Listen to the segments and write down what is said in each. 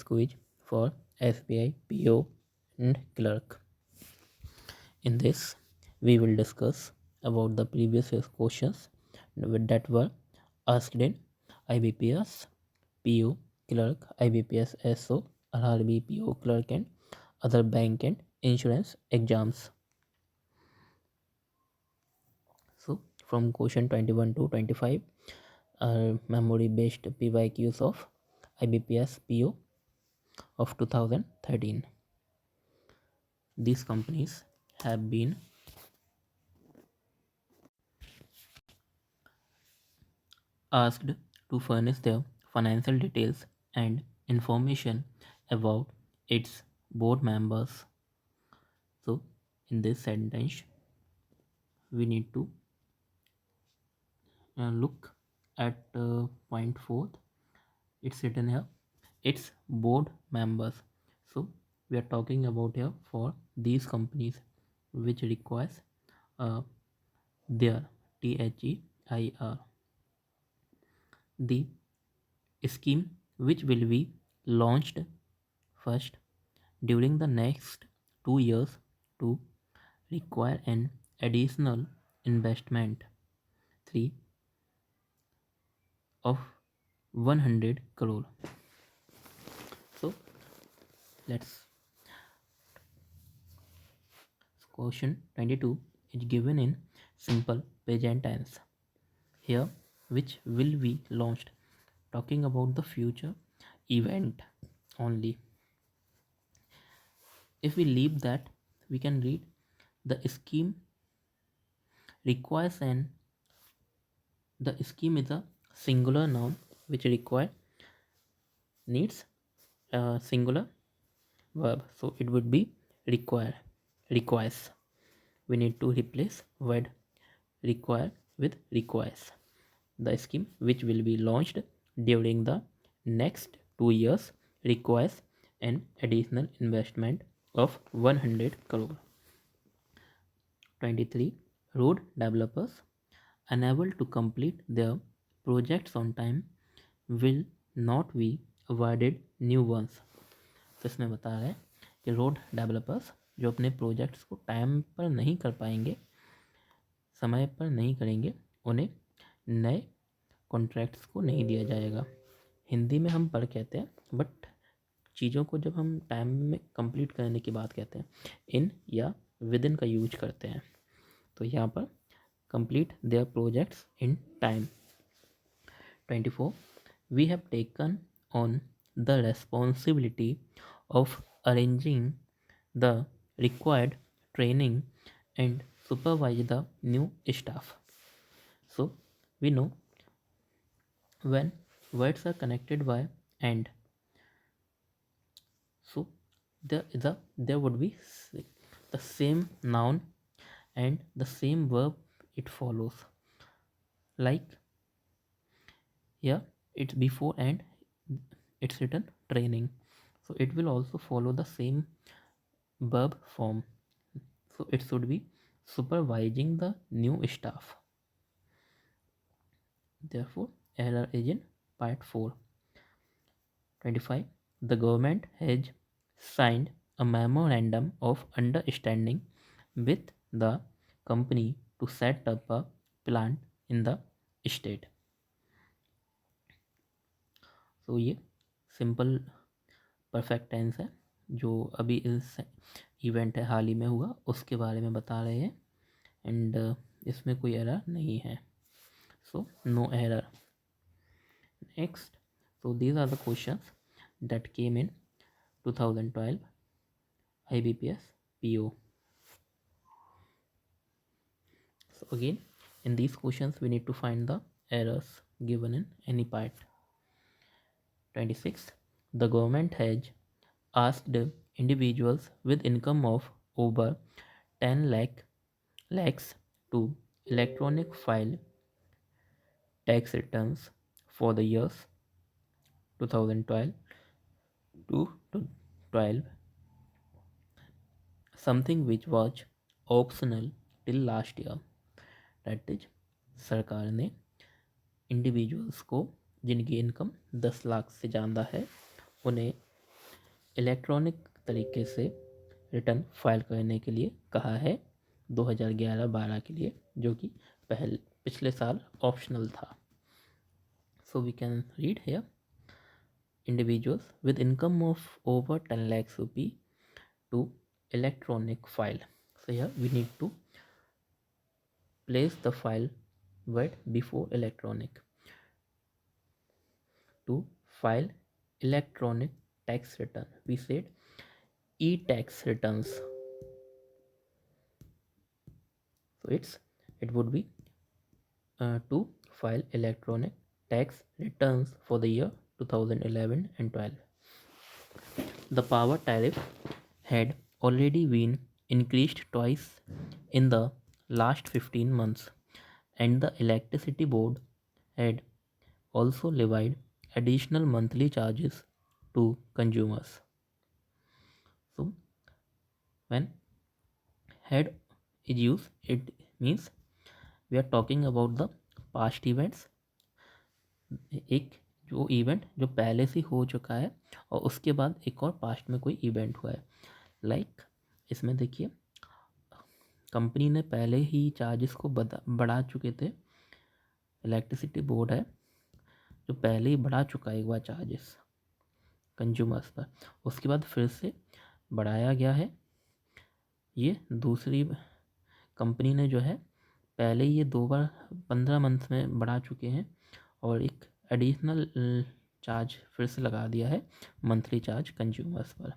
quiz for SBI PO and clerk. In this, we will discuss about the previous year's questions that were asked in IBPS, PO, clerk, IBPS SO, RRB, PO, clerk, and other bank and insurance exams. So, from question 21 to 25 are memory based PYQs of IBPS PO of 2013. These companies have been asked to furnish their financial details and information about its board members. So, in this sentence, we need to look at point 4. It's written here, its board members. So, we are talking about here for these companies which requires their THEIR. The scheme which will be launched first during the next 2 years to require an additional investment 3 of 100 crore. So let's question 22 is given in simple present tense here, which will be launched, talking about the future event only. If we leave that, we can read the scheme requires an the scheme is a singular noun which needs a singular verb, so it would be requires. We need to replace word require with requires. The scheme which will be launched during the next 2 years requires an additional investment of 100 crore. 23. Road developers unable to complete their projects on time will not be awarded new ones. तो इसमें बता रहा है कि road developers जो अपने projects को time पर नहीं कर पाएंगे, समय पर नहीं करेंगे, उन्हें नए कॉन्ट्रैक्ट्स को नहीं दिया जाएगा. हिंदी में हम पर कहते हैं, बट चीज़ों को जब हम टाइम में कंप्लीट करने की बात कहते हैं, इन या विद इन का यूज करते हैं. तो यहाँ पर complete their projects in time. 24. We have taken on the responsibility of arranging the required training and supervise the new staff. So we know when words are connected by and, so there would be the same noun and the same verb it follows. Like here it's before and it's written training, so it will also follow the same verb form, so it should be supervising the new staff. Therefore error is in part 4. 25. The government has signed a memorandum of understanding with the company to set up a plant in the state. तो ये simple perfect tense है जो अभी इस event है हाल ही में हुआ उसके बारे में बता रहे हैं, एंड इसमें कोई एरर नहीं है, so no error. Next, so these are the questions that came in 2012 IBPS PO. So again, in these questions we need to find the errors given in any part. 26. The government has asked individuals with income of over 10 lakhs to electronic file tax returns for the years 2012 to 12, something which was optional till last year. That is, सरकार ने individuals को जिनकी income 10 lakh से ज़्यादा है उन्हें electronic तरीके से रिटर्न फाइल करने के लिए कहा है 2011-12 के लिए, जो कि पिछले साल ऑप्शनल था. So we can read here, individuals with income of over 10 lakhs rupee to electronic file. So here we need to place the file word before electronic. To file electronic tax return, we said e-tax returns. So it would be to file electronic tax returns for the year 2011 and 12. The power tariff had already been increased twice in the last 15 months, and the electricity board had also levied additional monthly charges to consumers. So when had is used, it means we are talking about the past events. एक जो event जो पहले से हो चुका है और उसके बाद एक और पास्ट में कोई इवेंट हुआ है. लाइक इसमें देखिए, कंपनी ने पहले ही चार्जेस को बढ़ा चुके थे. इलेक्ट्रिसिटी बोर्ड है जो पहले ही बढ़ा चुका है एक बार चार्जेस कंज्यूमर्स पर, उसके बाद फिर से बढ़ाया गया है. ये दूसरी कंपनी ने जो है पहले ही ये 2 बार 15 मंथ में बढ़ा चुके हैं और एक एडिशनल चार्ज फिर से लगा दिया है, मंथली चार्ज कंज्यूमर्स पर.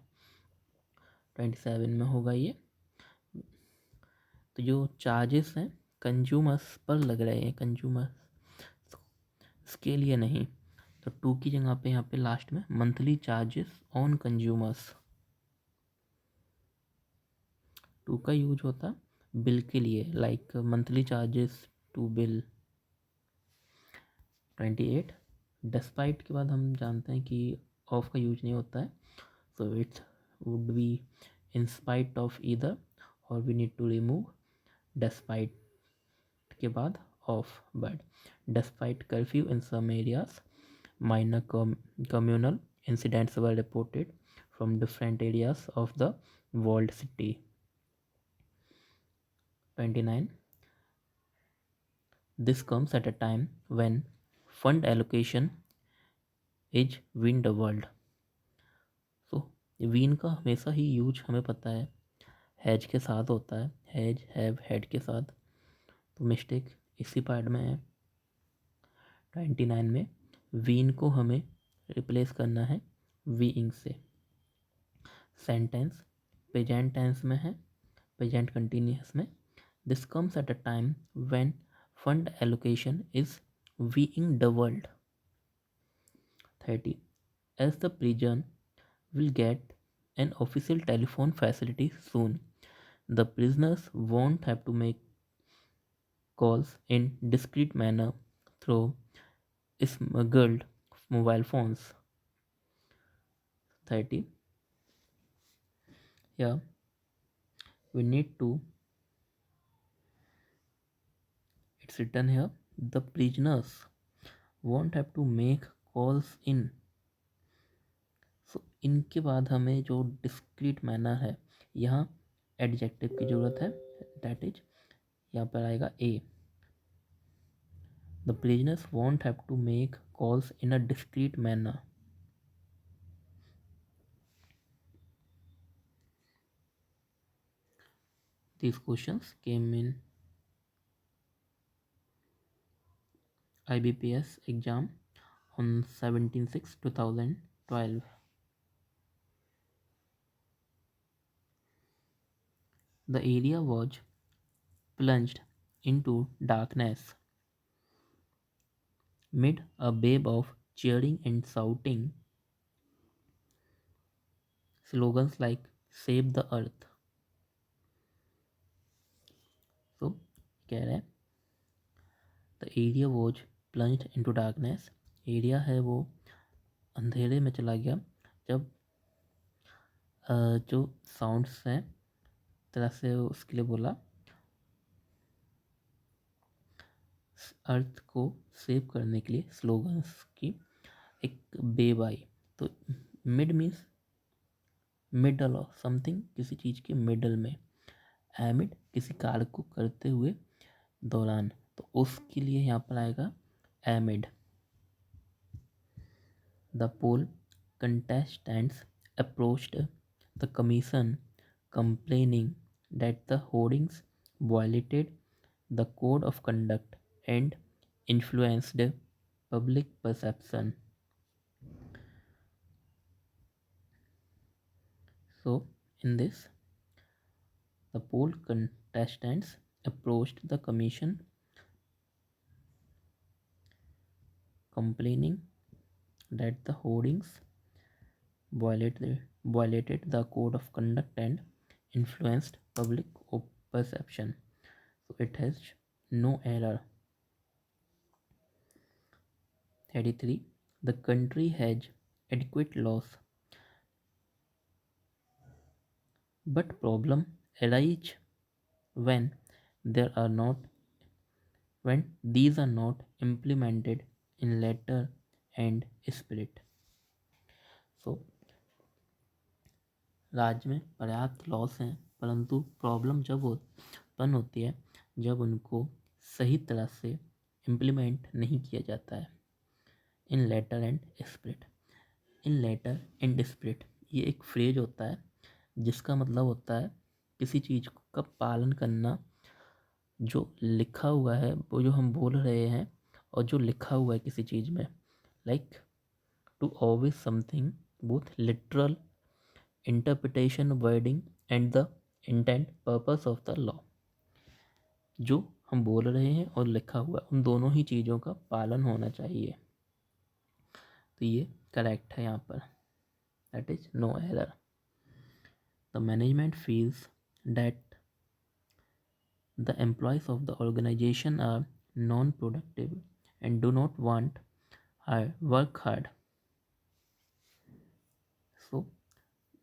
27 में होगा ये. तो जो चार्जेस हैं कंज्यूमर्स पर लग रहे हैं, कंज्यूमर्स इसके लिए नहीं, तो 2 की जगह पे यहाँ पे लास्ट में मंथली चार्जेस ऑन कंज्यूमर्स 2 का यूज होता है बिल के लिए, like monthly charges to bill. 28 despite के बाद हम जानते हैं कि ऑफ का यूज नहीं होता है, so it's would be in spite of either, और we need to remove despite के बाद of. But despite curfew in some areas, minor communal incidents were reported from different areas of the walled city. 29. This comes at a time when fund allocation is win the world. So win का हमेशा ही use हमें पता है has के साथ होता है, has have had के साथ, तो मिस्टेक इसी पार्ट में है. 29 में वीन को हमें रिप्लेस करना है वीइंग से. सेंटेंस प्रेजेंट टेंस में है, प्रेजेंट कंटिन्यूअस में. This comes at a time when fund allocation is being the world. 30. As the prison will get an official telephone facility soon, the prisoners won't have to make calls in discreet manner through smuggled mobile phones. 30. Yeah, we need to, it's written here, the prisoners won't have to make calls in. सो इनके बाद हमें जो discrete manner है, यहाँ adjective की ज़रूरत है, that is यहाँ पर आएगा a. The prisoners won't have to make calls in a discreet manner. These questions came in IBPS exam on 17/6/2012. The area was plunged into darkness. Mid a wave of cheering and shouting, slogans like Save the Earth. So, कह रहे हैं the area was plunged into darkness. Area है वो अंधेरे में चला गया जब जो साउंड्स हैं तरह से उसके लिए बोला अर्थ को सेव करने के लिए स्लोगन्स की एक बेब आई. तो mid means middle of something, किसी चीज़ के मिडल में, एमिड किसी कार्य को करते हुए दौरान, तो उसके लिए यहाँ पर आएगा amid. The poll contestants approached the commission complaining that the hoardings violated the code of conduct and influenced public perception. So, in this, the poll contestants approached the commission complaining that the hoardings violated the code of conduct and influenced public perception. So, it has no error. 33. The country has adequate laws, but problem arise when there are not when these are not implemented in letter and spirit. So राज्य में पर्याप्त loss हैं, परंतु problem जब उत्पन्न होती है जब उनको सही तरह से इम्प्लीमेंट नहीं किया जाता है। In letter and spirit, in letter and spirit ये एक फ्रेज होता है जिसका मतलब होता है किसी चीज़ का पालन करना, जो लिखा हुआ है वो जो हम बोल रहे हैं और जो लिखा हुआ है किसी चीज़ में, like to always something both literal interpretation wording and the intent purpose of the law. जो हम बोल रहे हैं और लिखा हुआ है उन दोनों ही चीज़ों का पालन होना चाहिए, तो ये करेक्ट है यहाँ पर, that is no error. The management feels that the employees of the organization are non-productive and do not want work hard. So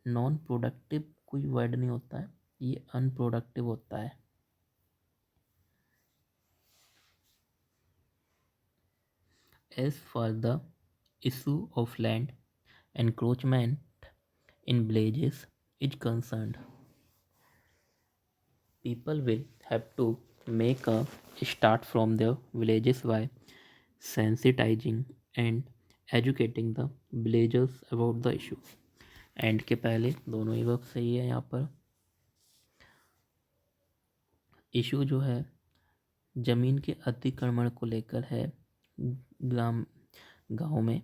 non-productive कोई वर्ड नहीं होता है, ये unproductive होता है। As for the issue of land encroachment in villages is concerned, people will have to make a start from their villages by sensitizing and educating the villagers about the issue. And के पहले दोनों ही verb सही है। यहाँ पर issue जो है ज़मीन के अतिक्रमण को लेकर है गांव में।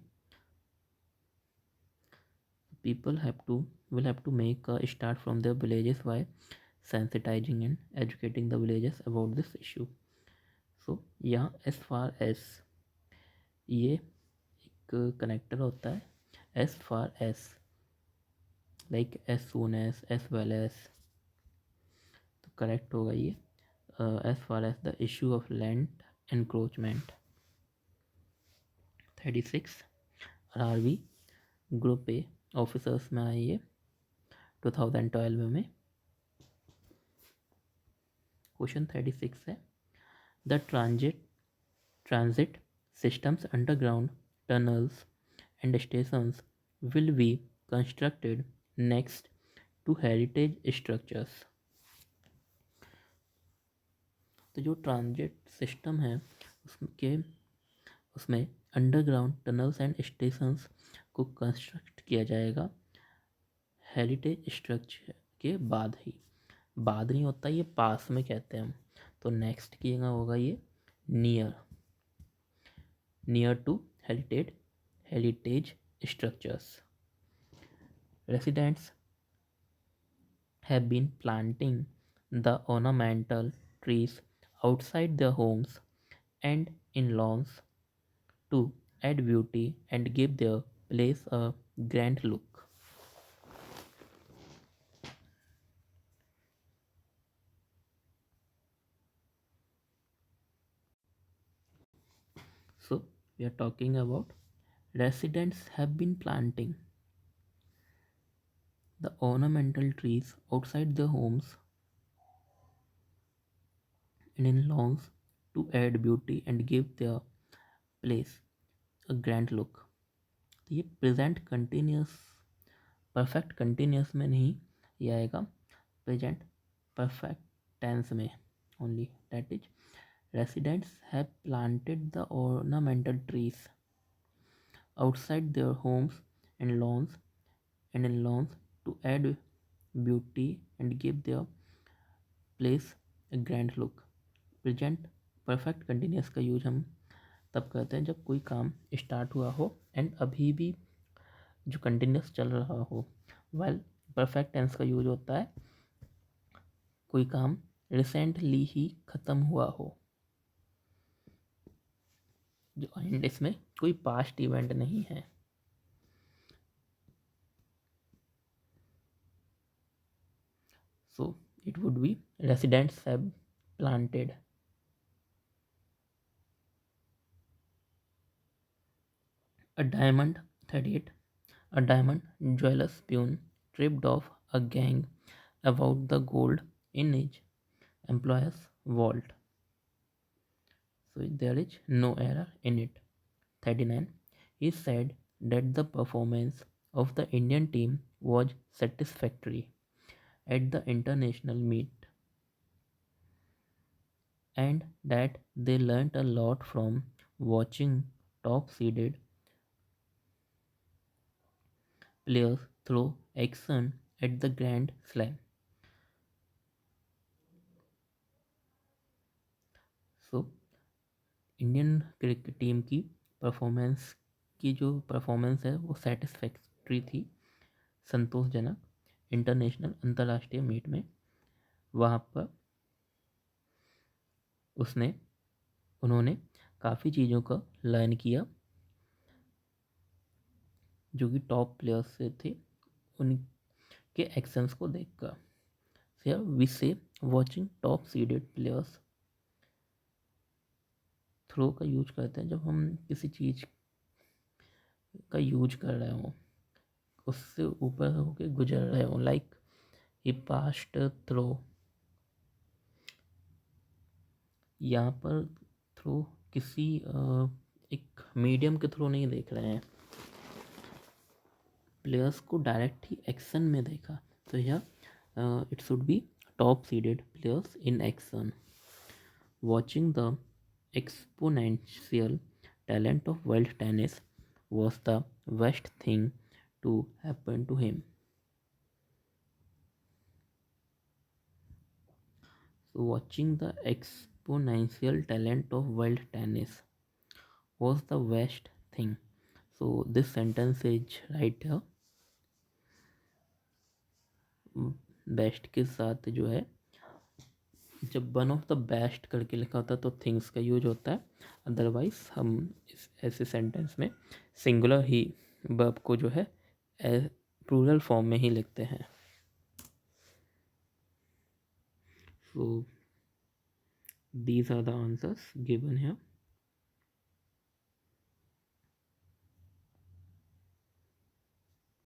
People will have to make a start from their villages by sensitising and educating the villages about this issue. So यहाँ एज फार एज ये एक कनेक्टर होता है, as far as like as soon as well as, तो correct होगा ये as far as the issue of land encroachment. 36 RRB group A officers में आई है 2012 में। क्वेश्चन 36 है the transit systems underground tunnels and stations will be constructed next to heritage structures। तो जो ट्रांजिट सिस्टम है उसमें अंडरग्राउंड टनल्स एंड स्टेशंस को कंस्ट्रक्ट किया जाएगा हेरिटेज स्ट्रक्चर के बाद ही। बाद नहीं होता, ये पास में कहते हैं हम, तो नेक्स्ट किएगा होगा ये near to heritage structures. Residents have been planting the ornamental trees outside their homes and in lawns to add beauty and give their place a grand look. So we are talking about residents have been planting the ornamental trees outside their homes and in lawns to add beauty and give their place a grand look। तो ये present continuous perfect continuous में नहीं, ये आएगा present perfect tense में only. That is residents have planted the ornamental trees outside their homes and lawns to add beauty and give their place a grand look। Present perfect continuous का use हम तब करते हैं जब कोई काम start हुआ हो एंड अभी भी जो कंटिन्यूस चल रहा हो। वेल परफेक्ट टेंस का यूज होता है कोई काम रिसेंटली ही ख़त्म हुआ हो, जो एंड इसमें कोई पास्ट इवेंट नहीं है। So it would be residents have planted. A diamond 38. A diamond jeweler's peon tripped off a gang about the gold in his employer's vault. So there is no error in it. 39. He said that the performance of the Indian team was satisfactory at the international meet and that they learnt a lot from watching top seeded players throw action at the Grand Slam. So Indian cricket team की जो performance है वो satisfactory थी, संतोषजनक international अंतर्राष्ट्रीय meet में। वहाँ पर उन्होंने काफ़ी चीज़ों का लर्न किया जो कि टॉप प्लेयर्स से थे, उनके एक्शंस को देखकर। Here we say watching top seeded players. Throw का यूज करते हैं जब हम किसी चीज़ का यूज कर रहे हों, उससे ऊपर होके गुजर रहे हो, लाइक ही पास्ट थ्रो। यहाँ पर थ्रो किसी एक मीडियम के थ्रू नहीं देख रहे हैं, प्लेयर्स को डायरेक्ट ही एक्शन में देखा। तो यह it should be top seeded players in action. Watching the exponential talent of world tennis was the worst thing to happen to him. So watching the exponential talent of world tennis was the worst thing. So this sentence is right here. Best के साथ जो है जब one of the best करके लिखा होता है तो थिंग्स का यूज होता है, अदरवाइज हम इस ऐसे सेंटेंस में सिंगुलर ही वर्ब को जो है प्लूरल फॉर्म में ही लिखते हैं। So these are the answers given here.